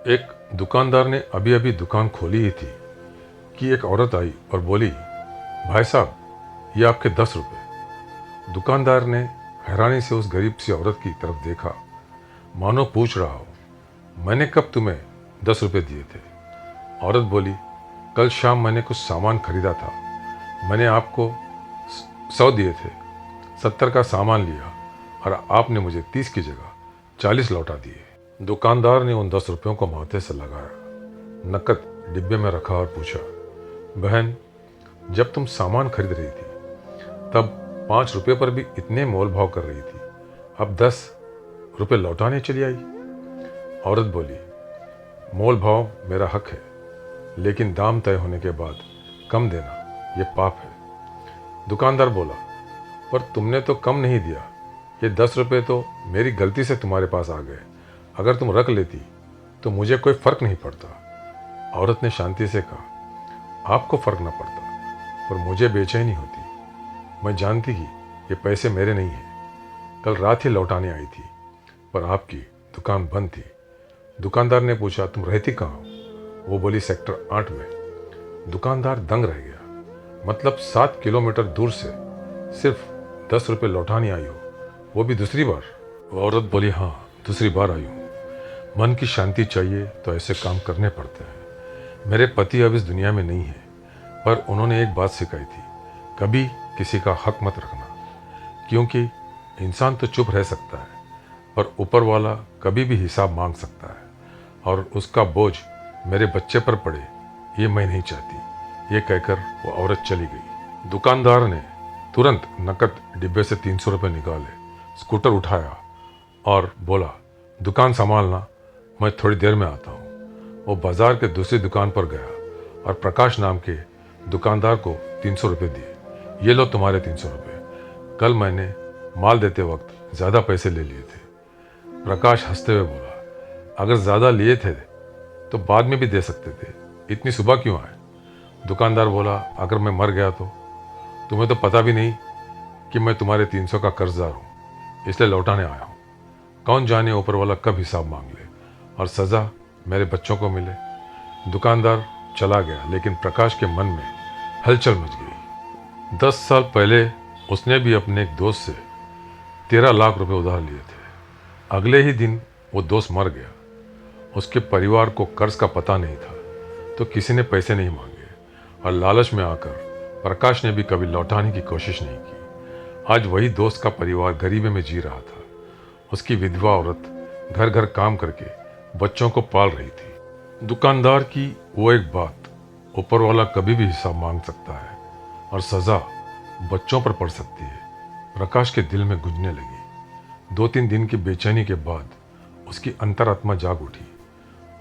एक दुकानदार ने अभी अभी दुकान खोली ही थी कि एक औरत आई और बोली, भाई साहब ये आपके 10 रुपये। दुकानदार ने हैरानी से उस गरीब सी औरत की तरफ देखा, मानो पूछ रहा हो, मैंने कब तुम्हें 10 रुपये दिए थे? औरत बोली, कल शाम मैंने कुछ सामान खरीदा था, मैंने आपको 100 दिए थे, 70 का सामान लिया और आपने मुझे 30 की जगह 40 लौटा दिए। दुकानदार ने उन 10 रुपयों को माथे से लगाया, नकद डिब्बे में रखा और पूछा, बहन जब तुम सामान खरीद रही थी तब 5 रुपये पर भी इतने मोल भाव कर रही थी, अब 10 रुपये लौटाने चली आई? औरत बोली, मोल भाव मेरा हक है, लेकिन दाम तय होने के बाद कम देना ये पाप है। दुकानदार बोला, पर तुमने तो कम नहीं दिया, ये 10 रुपये तो मेरी गलती से तुम्हारे पास आ गए, अगर तुम रख लेती तो मुझे कोई फर्क नहीं पड़ता। औरत ने शांति से कहा, आपको फर्क न पड़ता पर मुझे बेचैनी होती। मैं जानती कि ये पैसे मेरे नहीं हैं, कल रात ही लौटाने आई थी, पर आपकी दुकान बंद थी। दुकानदार ने पूछा, तुम रहती कहाँ हो? वो बोली, सेक्टर 8 में। दुकानदार दंग रह गया, मतलब 7 किलोमीटर दूर से सिर्फ 10 रुपये लौटाने आई हो, वो भी दूसरी बार? वो औरत बोली, हाँ दूसरी बार आई हूँ। मन की शांति चाहिए तो ऐसे काम करने पड़ते हैं। मेरे पति अब इस दुनिया में नहीं है, पर उन्होंने एक बात सिखाई थी, कभी किसी का हक मत रखना, क्योंकि इंसान तो चुप रह सकता है पर ऊपर वाला कभी भी हिसाब मांग सकता है, और उसका बोझ मेरे बच्चे पर पड़े ये मैं नहीं चाहती। ये कहकर वो औरत चली गई। दुकानदार ने तुरंत नकद डिब्बे से 300 रुपये निकाले, स्कूटर उठाया और बोला, दुकान संभालना, मैं थोड़ी देर में आता हूँ। वो बाजार के दूसरी दुकान पर गया और प्रकाश नाम के दुकानदार को 300 रुपये दिए। ये लो तुम्हारे 300 रुपये, कल मैंने माल देते वक्त ज़्यादा पैसे ले लिए थे। प्रकाश हंसते हुए बोला, अगर ज़्यादा लिए थे तो बाद में भी दे सकते थे, इतनी सुबह क्यों आए? दुकानदार बोला, अगर मैं मर गया तो? तुम्हें तो पता भी नहीं कि मैं तुम्हारे 300 का कर्जदार हूँ, इसलिए लौटाने आया हूँ। कौन जाने ऊपर वाला कब हिसाब मांग ले और सज़ा मेरे बच्चों को मिले। दुकानदार चला गया, लेकिन प्रकाश के मन में हलचल मच गई। 10 साल पहले उसने भी अपने एक दोस्त से 13 लाख रुपए उधार लिए थे। अगले ही दिन वो दोस्त मर गया। उसके परिवार को कर्ज का पता नहीं था, तो किसी ने पैसे नहीं मांगे, और लालच में आकर प्रकाश ने भी कभी लौटाने की कोशिश नहीं की। आज वही दोस्त का परिवार गरीबी में जी रहा था। उसकी विधवा औरत घर घर काम करके बच्चों को पाल रही थी। दुकानदार की वो एक बात, ऊपर वाला कभी भी हिसाब मांग सकता है और सज़ा बच्चों पर पड़ सकती है, प्रकाश के दिल में गूंजने लगी। 2-3 दिन की बेचैनी के बाद उसकी अंतरात्मा जाग उठी।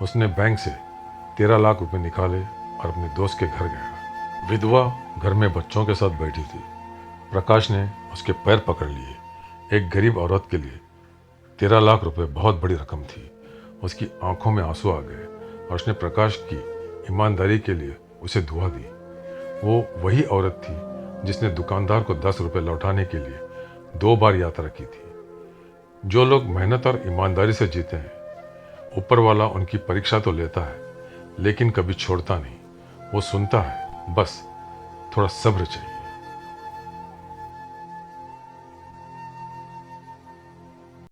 उसने बैंक से 13 लाख रुपए निकाले और अपने दोस्त के घर गया। विधवा घर में बच्चों के साथ बैठी थी। प्रकाश ने उसके पैर पकड़ लिए। एक गरीब औरत के लिए 13 लाख रुपए बहुत बड़ी रकम थी। उसकी आंखों में आंसू आ गए और उसने प्रकाश की ईमानदारी के लिए उसे दुआ दी। वो वही औरत थी जिसने दुकानदार को 10 रुपये लौटाने के लिए 2 बार यात्रा की थी। जो लोग मेहनत और ईमानदारी से जीते हैं, ऊपर वाला उनकी परीक्षा तो लेता है, लेकिन कभी छोड़ता नहीं। वो सुनता है, बस थोड़ा सब्र चाहिए।